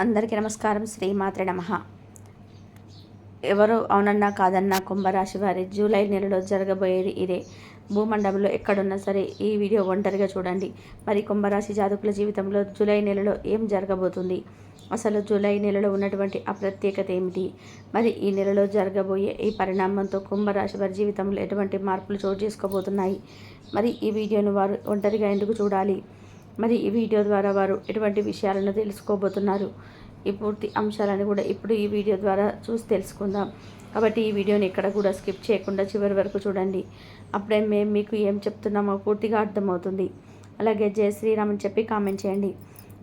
అందరికీ నమస్కారం. శ్రీమాత్రే నమః. ఎవరు అవునన్నా కాదన్నా కుంభరాశి వారి జూలై నెలలో జరగబోయేది ఇదే. భూమండలంలో ఎక్కడున్నా సరే ఈ వీడియో ఒంటరిగా చూడండి. మరి కుంభరాశి జాతకుల జీవితంలో జూలై నెలలో ఏం జరగబోతుంది, అసలు జూలై నెలలో ఉన్నటువంటి ఆ ప్రత్యేకత ఏమిటి, మరి ఈ నెలలో జరగబోయే ఈ పరిణామంతో కుంభరాశి వారి జీవితంలో ఎటువంటి మార్పులు చోటు చేసుకోబోతున్నాయి, మరి ఈ వీడియోను వారు ఒంటరిగా ఎందుకు చూడాలి, మరి ఈ వీడియో ద్వారా వారు ఎటువంటి విషయాలను తెలుసుకోబోతున్నారు, ఈ పూర్తి అంశాలను కూడా ఇప్పుడు ఈ వీడియో ద్వారా చూసి తెలుసుకుందాం. కాబట్టి ఈ వీడియోని ఎక్కడ కూడా స్కిప్ చేయకుండా చివరి వరకు చూడండి. అప్పుడే మేము మీకు ఏం చెప్తున్నామో పూర్తిగా అర్థమవుతుంది. అలాగే జై శ్రీరామ్ అని చెప్పి కామెంట్ చేయండి.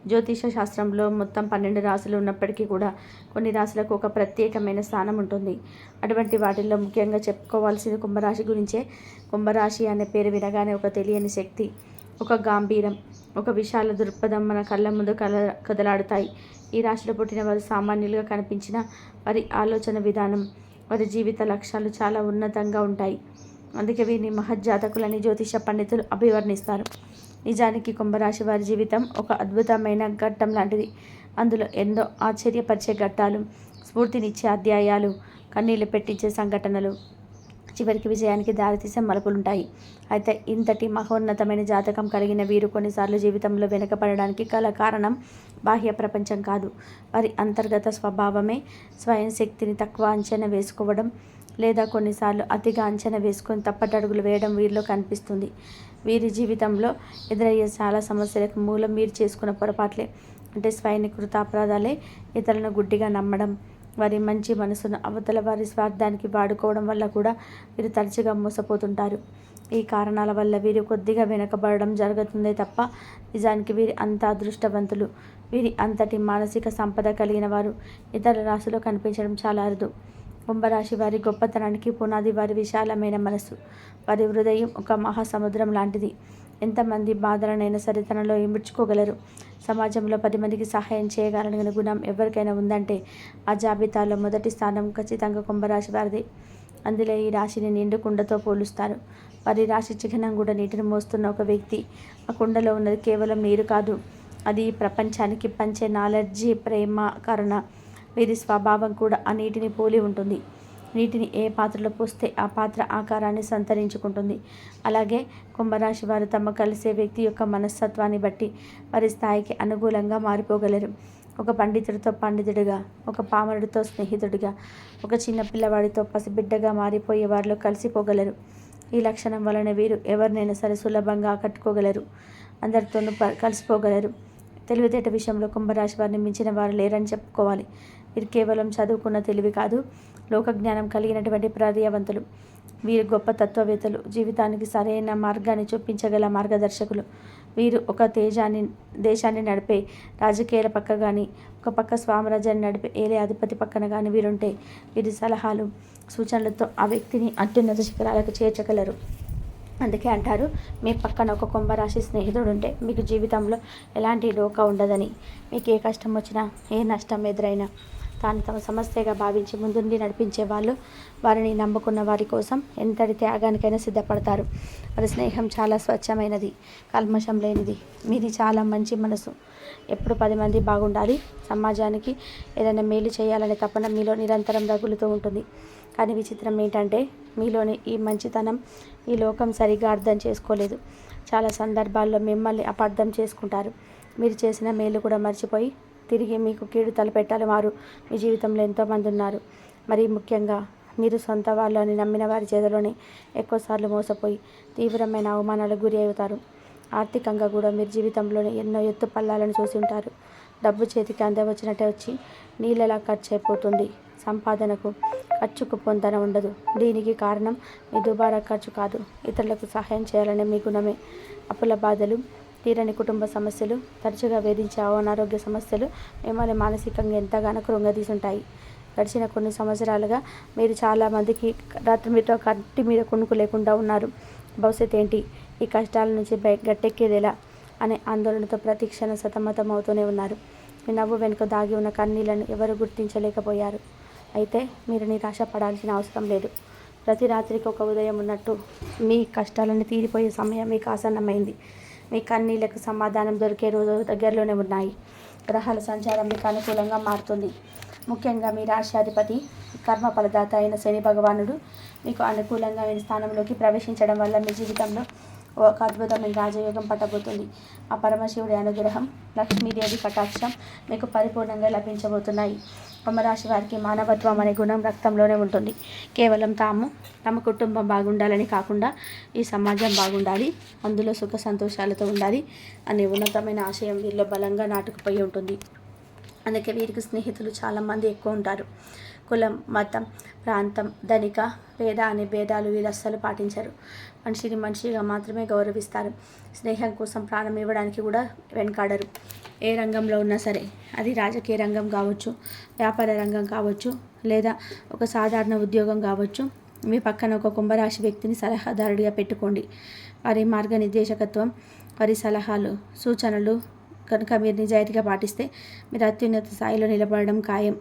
జ్యోతిష శాస్త్రంలో మొత్తం 12 రాశులు ఉన్నప్పటికీ కూడా కొన్ని రాశులకు ఒక ప్రత్యేకమైన స్థానం ఉంటుంది. అటువంటి వాటిల్లో ముఖ్యంగా చెప్పుకోవాల్సింది కుంభరాశి గురించే. కుంభరాశి అనే పేరు వినగానే ఒక తెలియని శక్తి, ఒక గాంభీరం, ఒక విశాల దృక్పథం మన కళ్ళ ముందు కదలాడుతాయి. ఈ రాశిలో పుట్టిన వారు సామాన్యులుగా కనిపించిన వారి ఆలోచన విధానం, వారి జీవిత లక్ష్యాలు చాలా ఉన్నతంగా ఉంటాయి. అందుకే వీరిని మహజ్జాతకులని జ్యోతిష పండితులు అభివర్ణిస్తారు. నిజానికి కుంభరాశి వారి జీవితం ఒక అద్భుతమైన ఘట్టం లాంటిది. అందులో ఎన్నో ఆశ్చర్యపరిచే ఘట్టాలు, స్ఫూర్తినిచ్చే అధ్యాయాలు, కన్నీళ్లు పెట్టించే సంఘటనలు, చివరికి విజయానికి దారితీసే మలుపులుంటాయి. అయితే ఇంతటి మహోన్నతమైన జాతకం కలిగిన వీరు కొన్నిసార్లు జీవితంలో వెనుకపడడానికి గల కారణం బాహ్య ప్రపంచం కాదు, వారి అంతర్గత స్వభావమే. స్వయం శక్తిని తక్కువ అంచనా వేసుకోవడం, లేదా కొన్నిసార్లు అతిగా అంచనా వేసుకొని తప్పటడుగులు వేయడం వీరిలో కనిపిస్తుంది. వీరి జీవితంలో ఎదురయ్యే చాలా సమస్యలకు మూలం వీరు చేసుకున్న పొరపాట్లే, అంటే స్వయంకృత అపరాధాలే. ఇతరులను గుడ్డిగా నమ్మడం, వారి మంచి మనసును అవతల వారి స్వార్థానికి వాడుకోవడం వల్ల కూడా వీరు తరచుగా మోసపోతుంటారు. ఈ కారణాల వల్ల వీరు కొద్దిగా వెనకబడడం జరుగుతుందే తప్ప నిజానికి వీరి అంత అదృష్టవంతులు, వీరి అంతటి మానసిక సంపద కలిగిన వారు ఇతర రాశిలో కనిపించడం చాలా అరుదు. కుంభరాశి వారి గొప్పతనానికి పునాది వారి విశాలమైన మనసు. వారి హృదయం ఒక మహాసముద్రం లాంటిది. ఎంతమంది బాధలనైనా సరే తనలో ఇముడ్చుకోగలరు. సమాజంలో 10 మందికి సహాయం చేయగలిగిన గుణం ఎవరికైనా ఉందంటే ఆ జాబితాలో మొదటి స్థానం ఖచ్చితంగా కుంభరాశి వారిది. అందులో ఈ రాశిని నిండు కుండతో పోలుస్తారు. వారి రాశి చిహ్నం కూడా నీటిని మోస్తున్న ఒక వ్యక్తి. ఆ కుండలో ఉన్నది కేవలం నీరు కాదు, అది ప్రపంచానికి పంచే నాలెడ్జి, ప్రేమ, కరుణ. వీరి స్వభావం కూడా ఆ నీటిని పోలి ఉంటుంది. నీటిని ఏ పాత్రలో పోస్తే ఆ పాత్ర ఆకారాన్ని సంతరించుకుంటుంది. అలాగే కుంభరాశి వారు తమ కలిసే వ్యక్తి యొక్క మనస్తత్వాన్ని బట్టి వారి స్థాయికి అనుకూలంగా మారిపోగలరు. ఒక పండితుడితో పండితుడిగా, ఒక పామరుడితో స్నేహితుడిగా, ఒక చిన్న పిల్లవాడితో పసిబిడ్డగా మారిపోయే వారిలో కలిసిపోగలరు. ఈ లక్షణం వలన వీరు ఎవరినైనా సరే సులభంగా ఆకట్టుకోగలరు, అందరితోనూ కలిసిపోగలరు. తెలివితేట విషయంలో కుంభరాశి వారిని మించిన వారు లేరని చెప్పుకోవాలి. వీరు కేవలం చదువుకున్న తెలివి కాదు, లోకజ్ఞానం కలిగినటువంటి ప్రజ్ఞావంతులు. వీరు గొప్ప తత్వవేత్తలు, జీవితానికి సరైన మార్గాన్ని చూపించగల మార్గదర్శకులు. వీరు ఒక దేశాన్ని నడిపే రాజకీయాల పక్క కానీ, ఒక పక్క సామ్రాజ్యాన్ని నడిపే ఏలే అధిపతి పక్కన కానీ వీరుంటే వీరి సలహాలు, సూచనలతో ఆ వ్యక్తిని అత్యున్నత శిఖరాలకు చేర్చగలరు. అందుకే అంటారు, మీ పక్కన ఒక కుంభరాశి స్నేహితుడు ఉంటే మీకు జీవితంలో ఎలాంటి డోకా ఉండదని. మీకు ఏ కష్టం వచ్చినా, ఏ నష్టం ఎదురైనా తాను తమ సమస్యగా భావించి ముందుండి నడిపించే వాళ్ళు, వారిని నమ్ముకున్న వారి కోసం ఎంతటి త్యాగానికైనా సిద్ధపడతారు. వారి స్నేహం చాలా స్వచ్ఛమైనది, కల్మషం లేనిది. మీది చాలా మంచి మనసు. ఎప్పుడు 10 మంది బాగుండాలి, సమాజానికి ఏదైనా మేలు చేయాలనే తపన మీలో నిరంతరం రగులుతూ ఉంటుంది. కానీ విచిత్రం ఏంటంటే మీలోని ఈ మంచితనం ఈ లోకం సరిగా అర్థం చేసుకోలేదు. చాలా సందర్భాల్లో మిమ్మల్ని అపార్థం చేసుకుంటారు. మీరు చేసిన మేలు కూడా మర్చిపోయి తిరిగి మీకు కీడు తలపెట్టాలి వారు మీ జీవితంలో ఎంతోమంది ఉన్నారు. మరి ముఖ్యంగా మీరు సొంత వాళ్ళు అని నమ్మిన వారి చేతిలోనే ఎక్కువసార్లు మోసపోయి తీవ్రమైన అవమానాలకు గురి అవుతారు. ఆర్థికంగా కూడా మీరు జీవితంలోనే ఎన్నో ఎత్తు పల్లాలను చూసి ఉంటారు. డబ్బు చేతికి అందవచ్చినట్టే వచ్చి నీళ్ళలా ఖర్చు అయిపోతుంది. సంపాదనకు ఖర్చుకు పొందన ఉండదు. దీనికి కారణం మీ దుబారా ఖర్చు కాదు, ఇతరులకు సహాయం చేయాలనే మీ గుణమే. అప్పుల బాధలు, తీరని కుటుంబ సమస్యలు, తరచుగా వేధించే అనారోగ్య సమస్యలు మిమ్మల్ని మానసికంగా ఎంతగానో కృంగదీసుంటాయి. గడిచిన కొన్ని సంవత్సరాలుగా మీరు చాలామందికి రాత్రి మీతో కంటి మీద కునుకు లేకుండా ఉన్నారు. భవిష్యత్ ఏంటి, ఈ కష్టాల నుంచి గట్టెక్కేది ఎలా అనే ఆందోళనతో ప్రతిక్షణం సతమతం అవుతూనే ఉన్నారు. మీ నవ్వు వెనుక దాగి ఉన్న కన్నీళ్లను ఎవరు గుర్తించలేకపోయారు. అయితే మీరు నిరాశ పడాల్సిన అవసరం లేదు. ప్రతి రాత్రికి ఒక ఉదయం ఉన్నట్టు మీ కష్టాలను తీరిపోయే సమయం మీకు ఆసన్నమైంది. మీ కన్నీళ్లకు సమాధానం దొరికే రోజు దగ్గరలోనే ఉన్నాయి. గ్రహాల సంచారం మీకు అనుకూలంగా మారుతుంది. ముఖ్యంగా మీ రాష్ట్రాధిపతి కర్మ ఫలదాత అయిన శని భగవానుడు మీకు అనుకూలంగా మీ స్థానంలోకి ప్రవేశించడం వల్ల మీ జీవితంలో ఒక అద్భుతమైన రాజయోగం పట్టబోతుంది. ఆ పరమశివుడి అనుగ్రహం, లక్ష్మీదేవి కటాక్షం మీకు పరిపూర్ణంగా లభించబోతున్నాయి. కుంభరాశి వారికి మానవత్వం అనే గుణం రక్తంలోనే ఉంటుంది. కేవలం తమ కుటుంబం బాగుండాలని కాకుండా ఈ సమాజం బాగుండాలి, అందులో సుఖ సంతోషాలతో ఉండాలి అనే ఉన్నతమైన ఆశయం వీరిలో బలంగా నాటుకుపోయి ఉంటుంది. అందుకే వీరికి స్నేహితులు చాలామంది ఎక్కువ ఉంటారు. కులం, మతం, ప్రాంతం, ధనిక, పేద అనే భేదాలు వీరు అస్సలు పాటించరు. మనిషిని మనిషిగా మాత్రమే గౌరవిస్తారు. స్నేహం కోసం ప్రాణం ఇవ్వడానికి కూడా వెనకాడరు. ఏ రంగంలో ఉన్నా సరే, అది రాజకీయ రంగం కావచ్చు, వ్యాపార రంగం కావచ్చు, లేదా ఒక సాధారణ ఉద్యోగం కావచ్చు. మీ పక్కన ఒక కుంభరాశి వ్యక్తిని సలహాదారుడిగా పెట్టుకోండి. వారి మార్గనిర్దేశకత్వం, వారి సలహాలు, సూచనలు కనుక మీరు నిజాయితీగా పాటిస్తే మీరు అత్యున్నత స్థాయిలో నిలబడడం ఖాయం.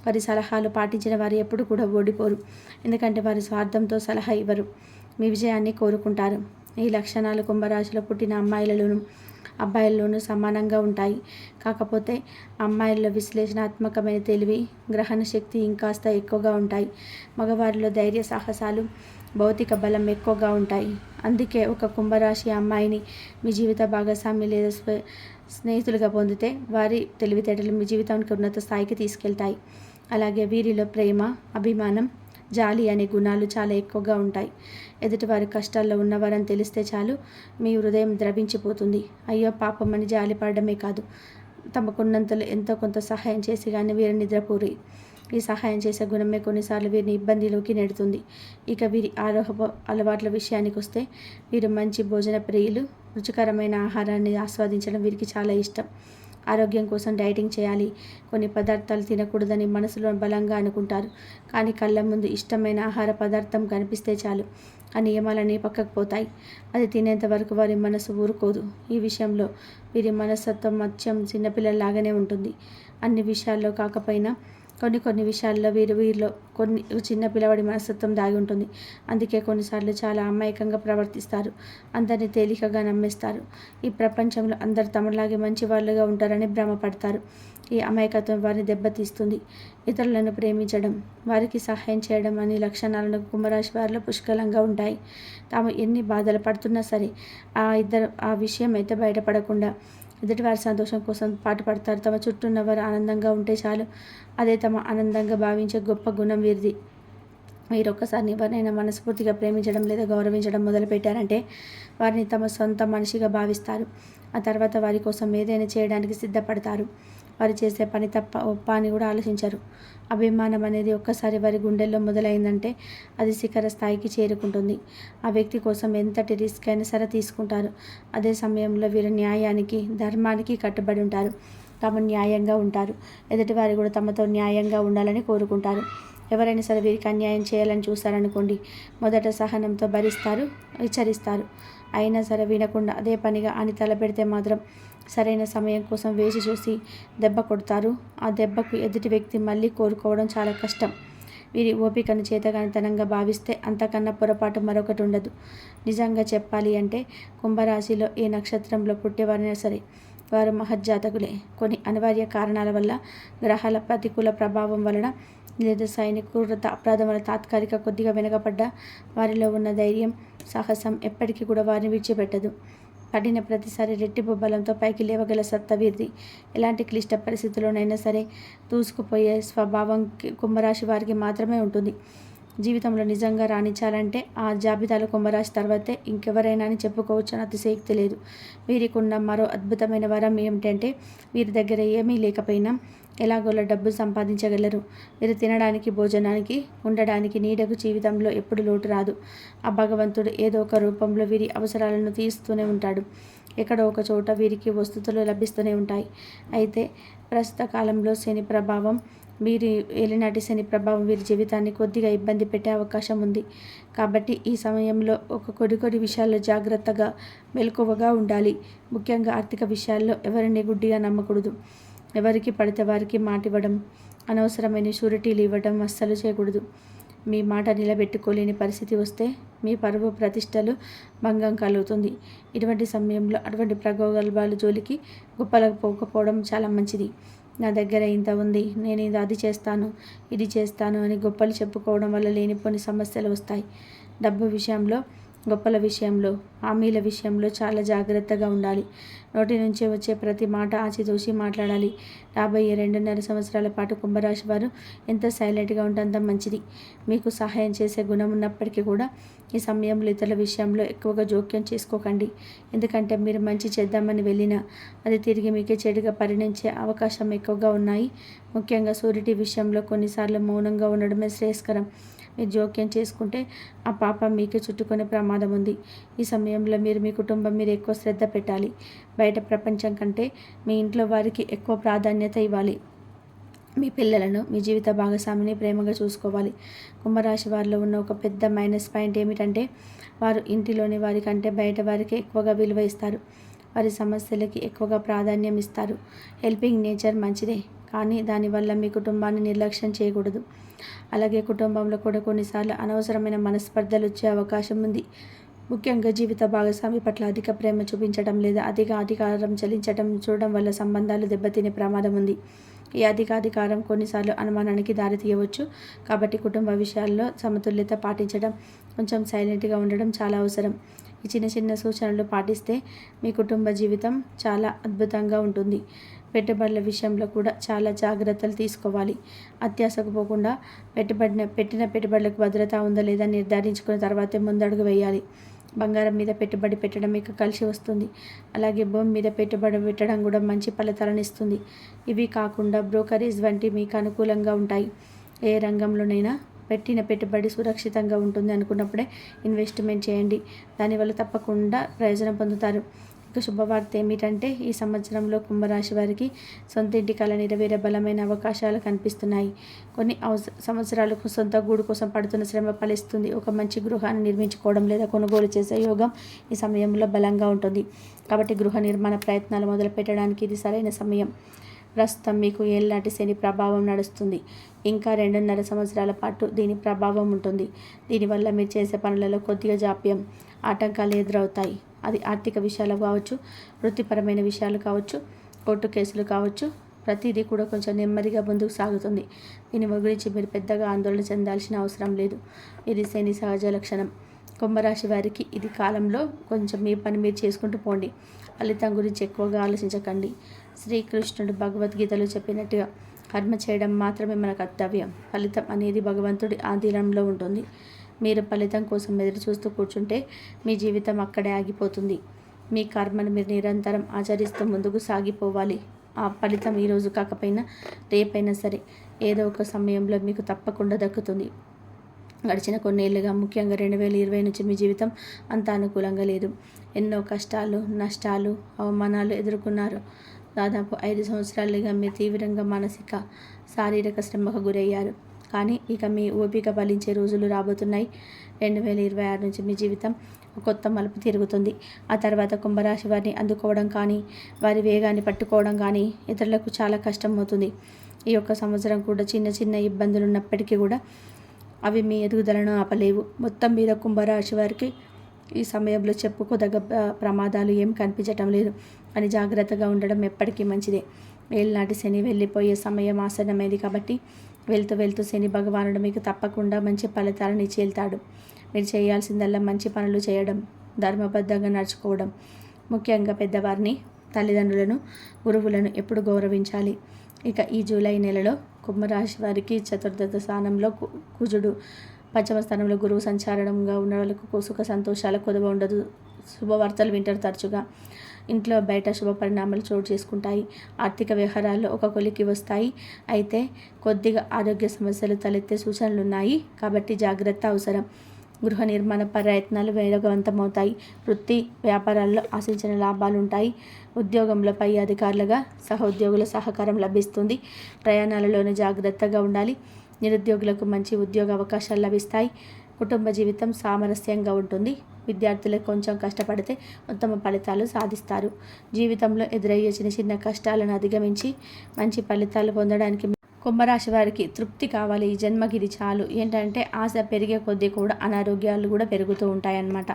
వారి సలహాలు పాటించిన వారు ఎప్పుడు కూడా ఓడిపోరు. ఎందుకంటే వారి స్వార్థంతో సలహా ఇవ్వరు, మీ విజయాన్ని కోరుకుంటారు. ఈ లక్షణాలు కుంభరాశిలో పుట్టిన అమ్మాయిలలోనూ అబ్బాయిల్లోనూ సమానంగా ఉంటాయి. కాకపోతే అమ్మాయిల్లో విశ్లేషణాత్మకమైన తెలివి, గ్రహణ శక్తి ఇంకాస్త ఎక్కువగా ఉంటాయి. మగవారిలో ధైర్య సాహసాలు, భౌతిక బలం ఎక్కువగా ఉంటాయి. అందుకే ఒక కుంభరాశి అమ్మాయిని మీ జీవిత భాగస్వామి లేదా స్నేహితులుగా పొందితే వారి తెలివితేటలు మీ జీవితానికి ఉన్నత స్థాయికి తీసుకెళ్తాయి. అలాగే వీరిలో ప్రేమ, అభిమానం, జాలి అనే గుణాలు చాలా ఎక్కువగా ఉంటాయి. ఎదుటివారి కష్టాల్లో ఉన్నవారని తెలిస్తే చాలు మీ హృదయం ద్రవించిపోతుంది. అయ్యో పాపం అని జాలి పడడమే కాదు, తమకున్నంతలో ఎంతో కొంత సహాయం చేసి కానీ వీరు నిద్రపోరు. ఈ సహాయం చేసే గుణమే కొన్నిసార్లు వీరిని ఇబ్బందిలోకి నెడుతుంది. ఇక వీరి ఆరోగ్య అలవాట్ల విషయానికి వస్తే వీరు మంచి భోజన ప్రియులు. రుచికరమైన ఆహారాన్ని ఆస్వాదించడం వీరికి చాలా ఇష్టం. ఆరోగ్యం కోసం డైటింగ్ చేయాలి, కొన్ని పదార్థాలు తినకూడదని మనసులో బలంగా అనుకుంటారు. కానీ కళ్ళ ముందు ఇష్టమైన ఆహార పదార్థం కనిపిస్తే చాలు ఆ నియమాలన్నీ పక్కకు పోతాయి. అది తినేంత వరకు వారి మనసు ఊరుకోదు. ఈ విషయంలో వీరి మనస్తత్వం మత్స్యం చిన్నపిల్లలాగానే ఉంటుంది. అన్ని విషయాల్లో కాకపోయినా కొన్ని విషయాల్లో వీరిలో కొన్ని చిన్న పిల్లవాడి మనస్తత్వం దాగి ఉంటుంది. అందుకే కొన్నిసార్లు చాలా అమాయకంగా ప్రవర్తిస్తారు. అందరినీ తేలికగా నమ్మేస్తారు. ఈ ప్రపంచంలో అందరు తమలాగే మంచి వాళ్ళుగా ఉంటారని భ్రమపడతారు. ఈ అమాయకత్వం వారిని దెబ్బతీస్తుంది. ఇతరులను ప్రేమించడం, వారికి సహాయం చేయడం అనే లక్షణాలను కుంభరాశి వారిలో పుష్కలంగా ఉంటాయి. తాము ఎన్ని బాధలు పడుతున్నా సరే ఆ విషయం అయితే బయటపడకుండా ఎదుటివారి సంతోషం కోసం పాటుపడతారు. తమ చుట్టూ ఉన్నవారు ఆనందంగా ఉంటే చాలు, అదే తమ ఆనందంగా భావించే గొప్ప గుణం వీరిది. మీరు ఒక్కసారి ఎవరినైనా మనస్ఫూర్తిగా ప్రేమించడం లేదా గౌరవించడం మొదలుపెట్టారంటే వారిని తమ సొంత మనిషిగా భావిస్తారు. ఆ తర్వాత వారి కోసం ఏదైనా చేయడానికి సిద్ధపడతారు. వారు చేసే పని తప్ప ఒప్ప అని కూడా ఆలోచించరు. అభిమానం అనేది ఒక్కసారి వారి గుండెల్లో మొదలైందంటే అది శిఖర స్థాయికి చేరుకుంటుంది. ఆ వ్యక్తి కోసం ఎంతటి రిస్క్ అయినా సరే తీసుకుంటారు. అదే సమయంలో వీరు న్యాయానికి, ధర్మానికి కట్టుబడి ఉంటారు. తాము న్యాయంగా ఉంటారు. ఎదుటివారు కూడా తమతో న్యాయంగా ఉండాలని కోరుకుంటారు. ఎవరైనా సరే వీరికి అన్యాయం చేయాలని చూస్తారనుకోండి, మొదట సహనంతో భరిస్తారు, హెచ్చరిస్తారు. అయినా సరే వినకుండా అదే పనిగా అని తలపెడితే మాత్రం సరైన సమయం కోసం వేచి చూసి దెబ్బ కొడతారు. ఆ దెబ్బకు ఎదుటి వ్యక్తి మళ్ళీ కోరుకోవడం చాలా కష్టం. వీరి ఓపికను చేతగానితనంగా భావిస్తే అంతకన్నా పొరపాటు మరొకటి ఉండదు. నిజంగా చెప్పాలి అంటే కుంభరాశిలో ఏ నక్షత్రంలో పుట్టేవారైనా సరే వారు మహజ్జాతకులే. కొన్ని అనివార్య కారణాల వల్ల, గ్రహాల ప్రతికూల ప్రభావం వలన లేదా సైనిక అపరాధం వల్ల తాత్కాలిక కొద్దిగా వెనకబడ్డ వారిలో ఉన్న ధైర్యం, సాహసం ఎప్పటికీ కూడా వారిని విడిచిపెట్టదు. పడిన ప్రతిసారి రెట్టింపు బలంతో పైకి లేవగల సత్తా వీరిది. ఎలాంటి క్లిష్ట పరిస్థితుల్లోనైనా సరే దూసుకుపోయే స్వభావం కుంభరాశి వారికి మాత్రమే ఉంటుంది. జీవితంలో నిజంగా రాణించాలంటే ఆ జాబితాలో కుంభరాశి తర్వాతే ఇంకెవరైనా అని చెప్పుకోవచ్చు అని అతిశయోక్తి లేదు. వీరికి ఉన్న మరో అద్భుతమైన వరం ఏమిటంటే వీరి దగ్గర ఏమీ లేకపోయినా ఎలాగోలా డబ్బు సంపాదించగలరు. వీరు తినడానికి, భోజనానికి, ఉండడానికి, నీడకు జీవితంలో ఎప్పుడు లోటు రాదు. ఆ భగవంతుడు ఏదో ఒక రూపంలో వీరి అవసరాలను తీరుస్తూనే ఉంటాడు. ఎక్కడో ఒక చోట వీరికి వసతులు లభిస్తూనే ఉంటాయి. అయితే ప్రస్తుత కాలంలో శని ప్రభావం, వీరి ఏలినాటి శని ప్రభావం వీరి జీవితాన్ని కొద్దిగా ఇబ్బంది పెట్టే అవకాశం ఉంది. కాబట్టి ఈ సమయంలో కొన్ని విషయాల్లో జాగ్రత్తగా, మెలకువగా ఉండాలి. ముఖ్యంగా ఆర్థిక విషయాల్లో ఎవరిని గుడ్డిగా నమ్మకూడదు. ఎవరికి పడితే వారికి మాటివ్వడం, అనవసరమైన షూరిటీలు ఇవ్వడం అస్సలు చేయకూడదు. మీ మాట నిలబెట్టుకోలేని పరిస్థితి వస్తే మీ పరువు ప్రతిష్టలు భంగం కలుగుతుంది. ఇటువంటి సమయంలో అటువంటి ప్రగల్భాల జోలికి గొప్పలకు పోకపోవడం చాలా మంచిది. నా దగ్గర ఇంత ఉంది, నేను అది చేస్తాను, ఇది చేస్తాను అని గొప్పలు చెప్పుకోవడం వల్ల లేనిపోని సమస్యలు వస్తాయి. డబ్బు విషయంలో, గొప్పల విషయంలో, హామీల విషయంలో చాలా జాగ్రత్తగా ఉండాలి. నోటి నుంచి వచ్చే ప్రతి మాట ఆచితూచి మాట్లాడాలి. రాబోయే 2.5 సంవత్సరాల పాటు కుంభరాశి వారు ఎంత సైలెంట్గా ఉంటే అంత మంచిది. మీకు సహాయం చేసే గుణం ఉన్నప్పటికీ కూడా ఈ సమయంలో ఇతరుల విషయంలో ఎక్కువగా జోక్యం చేసుకోకండి. ఎందుకంటే మీరు మంచి చేద్దామని వెళ్ళినా అది తిరిగి మీకే చెడుగా పరిణమించే అవకాశం ఎక్కువగా ఉన్నాయి. ముఖ్యంగా సూరిటీ విషయంలో కొన్నిసార్లు మౌనంగా ఉండడమే శ్రేయస్కరం. మీరు జోక్యం చేసుకుంటే ఆ పాపం మీకే చుట్టుకునే ప్రమాదం ఉంది. ఈ సమయంలో మీరు మీ కుటుంబం మీద ఎక్కువ శ్రద్ధ పెట్టాలి. బయట ప్రపంచం కంటే మీ ఇంట్లో వారికి ఎక్కువ ప్రాధాన్యత ఇవ్వాలి. మీ పిల్లలను, మీ జీవిత భాగస్వామిని ప్రేమగా చూసుకోవాలి. కుంభరాశి వారిలో ఉన్న ఒక పెద్ద మైనస్ పాయింట్ ఏమిటంటే వారు ఇంటిలోని వారి కంటే బయట వారికి ఎక్కువగా విలువ ఇస్తారు. వారి సమస్యలకి ఎక్కువగా ప్రాధాన్యం ఇస్తారు. హెల్పింగ్ నేచర్ మంచిదే, కానీ దానివల్ల మీ కుటుంబాన్ని నిర్లక్ష్యం చేయకూడదు. అలాగే కుటుంబంలో కూడా కొన్నిసార్లు అనవసరమైన మనస్పర్ధలు వచ్చే అవకాశం ఉంది. ముఖ్యంగా జీవిత భాగస్వామి పట్ల అధిక ప్రేమ చూపించడం లేదా అధికారం చెల్లించడం చూడడం వల్ల సంబంధాలు దెబ్బతినే ప్రమాదం ఉంది. ఈ అధికారం కొన్నిసార్లు అనుమానానికి దారితీయవచ్చు. కాబట్టి కుటుంబ విషయాల్లో సమతుల్యత పాటించడం, కొంచెం సైలెంట్గా ఉండడం చాలా అవసరం. ఈ చిన్న సూచనలు పాటిస్తే మీ కుటుంబ జీవితం చాలా అద్భుతంగా ఉంటుంది. పెట్టుబడుల విషయంలో కూడా చాలా జాగ్రత్తలు తీసుకోవాలి. అత్యాశకు పోకుండా పెట్టిన పెట్టుబడులకు భద్రత ఉందా లేదా నిర్ధారించుకున్న తర్వాతే ముందడుగు వేయాలి. బంగారం మీద పెట్టుబడి పెట్టడం మీకు కలిసి వస్తుంది. అలాగే భూమి మీద పెట్టుబడి పెట్టడం కూడా మంచి ఫలితాలను ఇస్తుంది. ఇవి కాకుండా బ్రోకరేజ్ వంటి మీకు అనుకూలంగా ఉంటాయి. ఏ రంగంలోనైనా పెట్టిన పెట్టుబడి సురక్షితంగా ఉంటుంది అనుకున్నప్పుడే ఇన్వెస్ట్మెంట్ చేయండి. దానివల్ల తప్పకుండా ప్రయోజనం పొందుతారు. ఇక శుభవార్త ఏమిటంటే ఈ సంవత్సరంలో కుంభరాశి వారికి సొంత ఇంటి కళ నెరవేరే బలమైన అవకాశాలు కనిపిస్తున్నాయి. కొన్ని సంవత్సరాలకు సొంత గూడు కోసం పడుతున్న శ్రమ ఫలిస్తుంది. ఒక మంచి గృహాన్ని నిర్మించుకోవడం లేదా కొనుగోలు చేసే యోగం ఈ సమయంలో బలంగా ఉంటుంది. కాబట్టి గృహ నిర్మాణ ప్రయత్నాలు మొదలు పెట్టడానికి ఇది సరైన సమయం. ప్రస్తుతం మీకు ఏళ్ళనాటి శని ప్రభావం నడుస్తుంది. ఇంకా 2.5 సంవత్సరాల పాటు దీని ప్రభావం ఉంటుంది. దీనివల్ల మీరు చేసే పనులలో కొద్దిగా జాప్యం, ఆటంకాలు ఎదురవుతాయి. అది ఆర్థిక విషయాలు కావచ్చు, వృత్తిపరమైన విషయాలు కావచ్చు, కోర్టు కేసులు కావచ్చు. ప్రతిదీ కూడా కొంచెం నెమ్మదిగా ముందుకు సాగుతుంది. దీని గురించి మీరు పెద్దగా ఆందోళన చెందాల్సిన అవసరం లేదు. ఇది శని సహజ లక్షణం. కుంభరాశి వారికి ఇది కాలంలో కొంచెం మీ పని మీరు చేసుకుంటూ పోండి. ఫలితం గురించి ఎక్కువగా ఆలోచించకండి. శ్రీకృష్ణుడు భగవద్గీతలో చెప్పినట్టుగా కర్మ చేయడం మాత్రమే మన కర్తవ్యం. ఫలితం అనేది భగవంతుడి ఆధీనంలో ఉంటుంది. మీరు ఫలితం కోసం ఎదురు చూస్తూ కూర్చుంటే మీ జీవితం అక్కడే ఆగిపోతుంది. మీ కర్మను మీరు నిరంతరం ఆచరిస్తూ ముందుకు సాగిపోవాలి. ఆ ఫలితం ఈరోజు కాకపోయినా రేపైనా సరే ఏదో ఒక సమయంలో మీకు తప్పకుండా దక్కుతుంది. గడిచిన కొన్నేళ్లుగా, ముఖ్యంగా 2020 నుంచి మీ జీవితం అంత అనుకూలంగా లేదు. ఎన్నో కష్టాలు, నష్టాలు, అవమానాలు ఎదుర్కొన్నారు. దాదాపు 5 సంవత్సరాలుగా మీరు తీవ్రంగా మానసిక, శారీరక శ్రమకు గురయ్యారు. కానీ ఇక మీ ఓపిక ఫలించే రోజులు రాబోతున్నాయి. 2026 నుంచి మీ జీవితం కొత్త మలుపు తిరుగుతుంది. ఆ తర్వాత కుంభరాశి వారిని అందుకోవడం కానీ, వారి వేగాన్ని పట్టుకోవడం కానీ ఇతరులకు చాలా కష్టం అవుతుంది. ఈ యొక్క సంవత్సరం కూడా చిన్న ఇబ్బందులు ఉన్నప్పటికీ కూడా అవి మీ ఎదుగుదలను ఆపలేవు. మొత్తం మీద కుంభరాశి వారికి ఈ సమయంలో చెప్పుకోదగ్గ ప్రమాదాలు ఏం కనిపించటం లేదు. అని జాగ్రత్తగా ఉండడం ఎప్పటికీ మంచిదే. ఏళ్ళనాటి శని వెళ్ళిపోయే సమయం ఆసన్నమైంది కాబట్టి వెళ్తూ శని భగవానుడు మీకు తప్పకుండా మంచి ఫలితాలను ఇచ్చి వెళ్తాడు. మీరు చేయాల్సిందల్లా మంచి పనులు చేయడం, ధర్మబద్ధంగా నడుచుకోవడం, ముఖ్యంగా పెద్దవారిని, తల్లిదండ్రులను, గురువులను ఎప్పుడు గౌరవించాలి. ఇక ఈ జూలై నెలలో కుంభరాశి వారికి చతుర్థ స్థానంలో కుజుడు, పంచమ స్థానంలో గురువు సంచారంగా ఉన్న వాళ్ళకు సుఖ సంతోషాల కొదవ ఉండదు. శుభవార్తలు వింటారు తరచుగా. ఇంట్లో బయట శుభ పరిణామాలు చోటు చేసుకుంటాయి. ఆర్థిక వ్యవహారాల్లో ఒక కొలికి వస్తాయి. అయితే కొద్దిగా ఆరోగ్య సమస్యలు తలెత్తే సూచనలు ఉన్నాయి. కాబట్టి జాగ్రత్త అవసరం. గృహ నిర్మాణ ప్రయత్నాలు వేగవంతమవుతాయి. వృత్తి వ్యాపారాల్లో ఆశించిన లాభాలు ఉంటాయి. ఉద్యోగంలో పై అధికారులుగా సహోద్యోగుల సహకారం లభిస్తుంది. ప్రయాణాలలోనే జాగ్రత్తగా ఉండాలి. నిరుద్యోగులకు మంచి ఉద్యోగ అవకాశాలు లభిస్తాయి. కుటుంబ జీవితం సామరస్యంగా ఉంటుంది. విద్యార్థులకు కొంచెం కష్టపడితే ఉత్తమ ఫలితాలు సాధిస్తారు. జీవితంలో ఎదురయ్యే చిన్న కష్టాలను అధిగమించి మంచి ఫలితాలు పొందడానికి కుంభరాశి వారికి తృప్తి కావాలి, ఈ జన్మకి ఇది చాలు. ఏంటంటే ఆశ పెరిగే కొద్దీ కూడా అనారోగ్యాలు కూడా పెరుగుతూ ఉంటాయన్నమాట.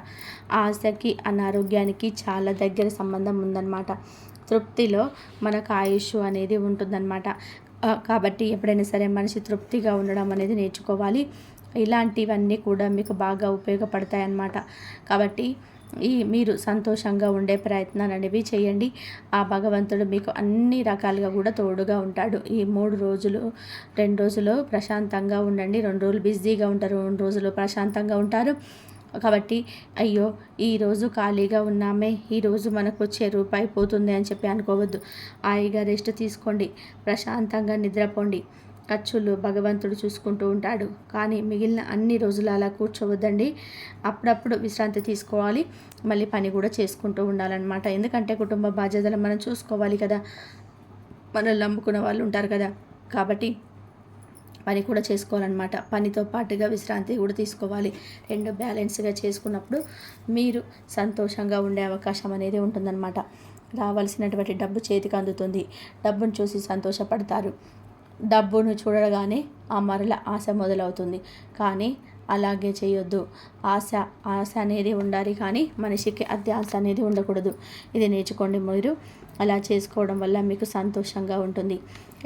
ఆశకి అనారోగ్యానికి చాలా దగ్గర సంబంధం ఉందన్నమాట. తృప్తిలో మనకు ఆయుష్ అనేది ఉంటుందన్నమాట. కాబట్టి ఎప్పుడైనా సరే మనిషి తృప్తిగా ఉండడం అనేది నేర్చుకోవాలి. ఇలాంటివన్నీ కూడా మీకు బాగా ఉపయోగపడతాయి అన్నమాట. కాబట్టి మీరు సంతోషంగా ఉండే ప్రయత్నాలు అనేవి చేయండి. ఆ భగవంతుడు మీకు అన్ని రకాలుగా కూడా తోడుగా ఉంటాడు. ఈ 3 రోజులు 2 రోజులు ప్రశాంతంగా ఉండండి. 2 రోజులు బిజీగా ఉంటారు, 2 రోజులు ప్రశాంతంగా ఉంటారు. కాబట్టి అయ్యో ఈరోజు ఖాళీగా ఉన్నామే, ఈరోజు మనకు వచ్చే రూపాయి పోతుంది అని చెప్పి అనుకోవద్దు. హాయిగా రెస్ట్ తీసుకోండి, ప్రశాంతంగా నిద్రపోండి. ఖర్చులు భగవంతుడు చూసుకుంటూ ఉంటాడు. కానీ మిగిలిన అన్ని రోజులు అలా కూర్చోవద్దండి. అప్పుడప్పుడు విశ్రాంతి తీసుకోవాలి, మళ్ళీ పని కూడా చేసుకుంటూ ఉండాలన్నమాట. ఎందుకంటే కుటుంబ బాధ్యతలు మనం చూసుకోవాలి కదా, మనల్ని నమ్ముకున్న వాళ్ళు ఉంటారు కదా. కాబట్టి పని కూడా చేసుకోవాలన్నమాట. పనితో పాటుగా విశ్రాంతి కూడా తీసుకోవాలి. 2 బ్యాలెన్స్గా చేసుకున్నప్పుడు మీరు సంతోషంగా ఉండే అవకాశం అనేది ఉంటుందన్నమాట. రావాల్సినటువంటి డబ్బు చేతికి అందుతుంది. డబ్బును చూసి సంతోషపడతారు. డబ్బును చూడగానే ఆ మరల ఆశ మొదలవుతుంది. కానీ అలాగే చేయొద్దు. ఆశ అనేది ఉండాలి, కానీ మనిషికి అత్యాశ అనేది ఉండకూడదు. ఇది నేర్చుకోండి మీరు. అలా చేసుకోవడం వల్ల మీకు సంతోషంగా ఉంటుంది.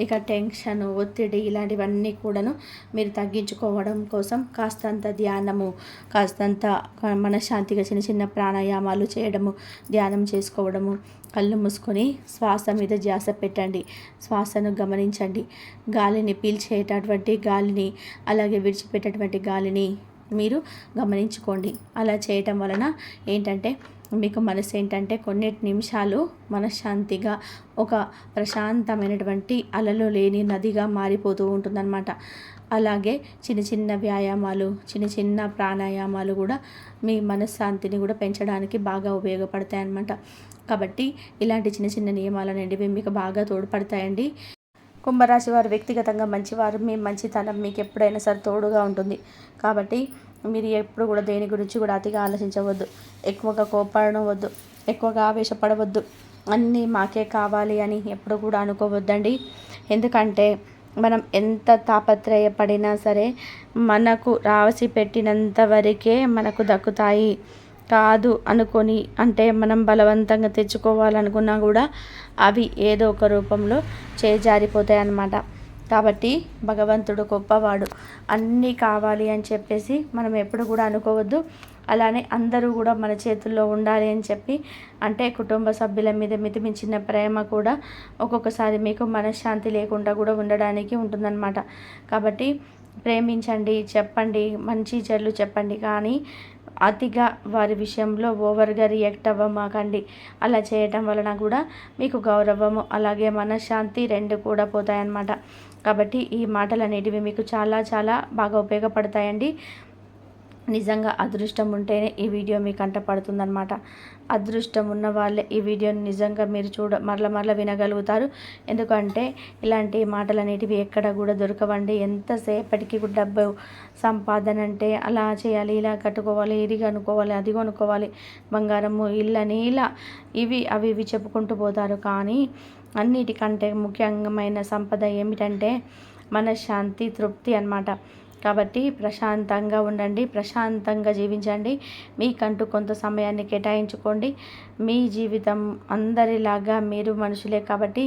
ఇక టెన్షన్, ఒత్తిడి ఇలాంటివన్నీ కూడాను మీరు తగ్గించుకోవడం కోసం కాస్తంత ధ్యానము, కాస్తంత మనశ్శాంతిగా చిన్న చిన్న ప్రాణాయామాలు చేయడము, ధ్యానం చేసుకోవడము, కళ్ళు మూసుకొని శ్వాస మీద ధ్యాస పెట్టండి. శ్వాసను గమనించండి. గాలిని పీల్చేటటువంటి గాలిని, అలాగే విడిచిపెట్టేటువంటి గాలిని మీరు గమనించుకోండి. అలా చేయటం వలన ఏంటంటే మీకు మనసు ఏంటంటే కొన్ని నిమిషాలు మనశ్శాంతిగా ఒక ప్రశాంతమైనటువంటి అలలు లేని నదిగా మారిపోతూ ఉంటుందన్నమాట. అలాగే చిన్న చిన్న వ్యాయామాలు, చిన్న చిన్న ప్రాణాయామాలు కూడా మీ మనశ్శాంతిని కూడా పెంచడానికి బాగా ఉపయోగపడతాయి అన్నమాట. కాబట్టి ఇలాంటి చిన్న చిన్న నియమాలు అనేవి మీకు బాగా తోడ్పడతాయండి. కుంభరాశి వారు వ్యక్తిగతంగా మంచివారు. మీ మంచితనం మీకు ఎప్పుడైనా సరే తోడుగా ఉంటుంది. కాబట్టి మీరు ఎప్పుడు కూడా దేని గురించి కూడా అతిగా ఆలోచించవద్దు, ఎక్కువగా కోపడవద్దు, ఎక్కువగా ఆవేశపడవద్దు. అన్నీ మాకే కావాలి అని ఎప్పుడు కూడా అనుకోవద్దండి. ఎందుకంటే మనం ఎంత తాపత్రయపడినా సరే మనకు రాసి పెట్టినంత వరకే మనకు దక్కుతాయి. కాదు అనుకొని అంటే మనం బలవంతంగా తెచ్చుకోవాలనుకున్నా కూడా అవి ఏదో ఒక రూపంలో చేజారిపోతాయి అన్నమాట. కాబట్టి భగవంతుడు గొప్పవాడు, అన్నీ కావాలి అని చెప్పేసి మనం ఎప్పుడు కూడా అనుకోవద్దు. అలానే అందరూ కూడా మన చేతుల్లో ఉండాలి అని చెప్పి అంటే కుటుంబ సభ్యుల మీద మితిమించిన ప్రేమ కూడా ఒక్కొక్కసారి మీకు మనశ్శాంతి లేకుండా కూడా ఉండడానికి ఉంటుందన్నమాట. కాబట్టి ప్రేమించండి, చెప్పండి, మంచి చెడులు చెప్పండి, కానీ అతిగా వారి విషయంలో ఓవర్గా రియాక్ట్ అవ్వమాకండి. అలా చేయటం వలన కూడా మీకు గౌరవము అలాగే మనశ్శాంతి 2 కూడా పోతాయన్నమాట. కాబట్టి ఈ మాటలు అనేటివి మీకు చాలా చాలా బాగా ఉపయోగపడతాయండి. నిజంగా అదృష్టం ఉంటేనే ఈ వీడియో మీ కంట పడుతుందన్నమాట. అదృష్టం ఉన్న వాళ్ళే ఈ వీడియోని నిజంగా మీరు మరల వినగలుగుతారు. ఎందుకంటే ఇలాంటి మాటలు అనేటివి ఎక్కడ కూడా దొరకవండి. ఎంతసేపటికి డబ్బు సంపాదన అంటే అలా చేయాలి, ఇలా కట్టుకోవాలి, ఇది కొనుక్కోవాలి, అది కొనుక్కోవాలి, బంగారము, ఇళ్ళని ఇలా ఇవి చెప్పుకుంటూ పోతారు. కానీ అన్నిటికంటే ముఖ్యమైన సంపద ఏమిటంటే మనశ్శాంతి, తృప్తి అన్నమాట. కాబట్టి ప్రశాంతంగా ఉండండి, ప్రశాంతంగా జీవించండి. మీకంటూ కొంత సమయాన్ని కేటాయించుకోండి. మీ జీవితం అందరిలాగా మీరు మనుషులే కాబట్టి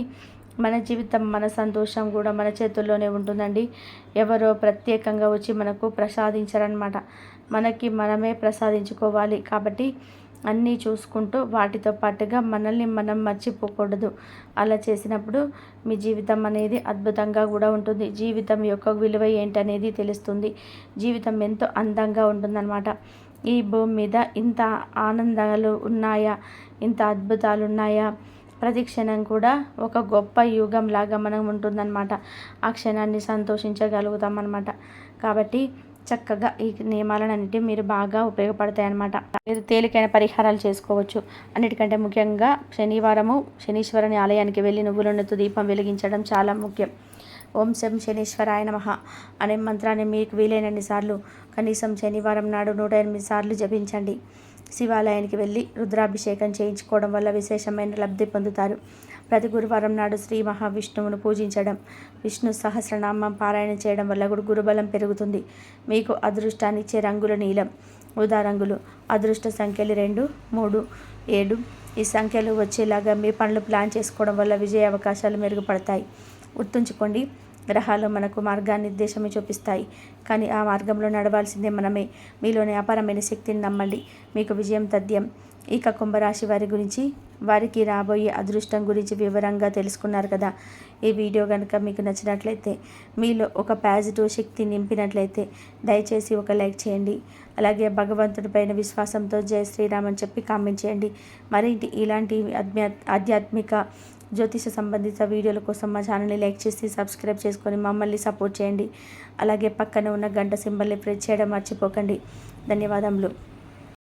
మన జీవితం, మన సంతోషం కూడా మన చేతుల్లోనే ఉంటుందండి. ఎవరో ప్రత్యేకంగా వచ్చి మనకు ప్రసాదించరన్నమాట. మనకి మనమే ప్రసాదించుకోవాలి. కాబట్టి అన్నీ చూసుకుంటూ వాటితో పాటుగా మనల్ని మనం మర్చిపోకూడదు. అలా చేసినప్పుడు మీ జీవితం అనేది అద్భుతంగా కూడా ఉంటుంది. జీవితం యొక్క విలువ ఏంటనేది తెలుస్తుంది. జీవితం ఎంతో అందంగా ఉంటుందన్నమాట. ఈ భూమి మీద ఇంత ఆనందాలు ఉన్నాయా, ఇంత అద్భుతాలు ఉన్నాయా? ప్రతి క్షణం కూడా ఒక గొప్ప యుగం లాగా మనం ఉంటుందన్నమాట. ఆ క్షణాన్ని సంతోషించగలుగుతాం అన్నమాట. కాబట్టి చక్కగా ఈ నియమాలన్నింటినీ మీరు బాగా ఉపయోగపడతాయన్నమాట. మీరు తేలికైన పరిహారాలు చేసుకోవచ్చు. అన్నిటికంటే ముఖ్యంగా శనివారము శనీశ్వరుని ఆలయానికి వెళ్ళి నువ్వులతో దీపం వెలిగించడం చాలా ముఖ్యం. ఓం శం శనీశ్వరాయ నమః అనే మంత్రాన్ని మీకు వీలైనన్ని సార్లు, కనీసం శనివారం నాడు 108 సార్లు జపించండి. శివాలయానికి వెళ్ళి రుద్రాభిషేకం చేయించుకోవడం వల్ల విశేషమైన లబ్ధి పొందుతారు. ప్రతి గురువారం నాడు శ్రీ మహావిష్ణువును పూజించడం, విష్ణు సహస్రనామం పారాయణ చేయడం వల్ల కూడా గురుబలం పెరుగుతుంది. మీకు అదృష్టాన్ని ఇచ్చే రంగుల నీలం, ఊదా రంగులు. అదృష్ట సంఖ్యలు 2, 3, 7. ఈ సంఖ్యలు వచ్చేలాగా మీ పనులు ప్లాన్ చేసుకోవడం వల్ల విజయ అవకాశాలు మెరుగుపడతాయి. గుర్తుంచుకోండి, గ్రహాలు మనకు మార్గనిర్దేశమే చూపిస్తాయి, కానీ ఆ మార్గంలో నడవాల్సిందే మనమే. మీలోని అపారమైన శక్తిని నమ్మండి, మీకు విజయం తథ్యం. ఇక కుంభరాశి వారి గురించి, వారికి రాబోయే అదృష్టం గురించి వివరంగా తెలుసుకున్నారు కదా. ఈ వీడియో కనుక మీకు నచ్చినట్లయితే, మీలో ఒక పాజిటివ్ శక్తి నింపినట్లయితే దయచేసి ఒక లైక్ చేయండి. అలాగే భగవంతుడిపైన విశ్వాసంతో జై శ్రీరామ్ అని చెప్పి కామెంట్ చేయండి. మరింటి ఇలాంటి ఆధ్యాత్మిక జ్యోతిష సంబంధిత వీడియోల కోసం మా ఛానల్ని లైక్ చేసి సబ్స్క్రైబ్ చేసుకొని మమ్మల్ని సపోర్ట్ చేయండి. అలాగే పక్కన ఉన్న గంట సింబల్ని ప్రెస్ చేయడం మర్చిపోకండి. ధన్యవాదములు.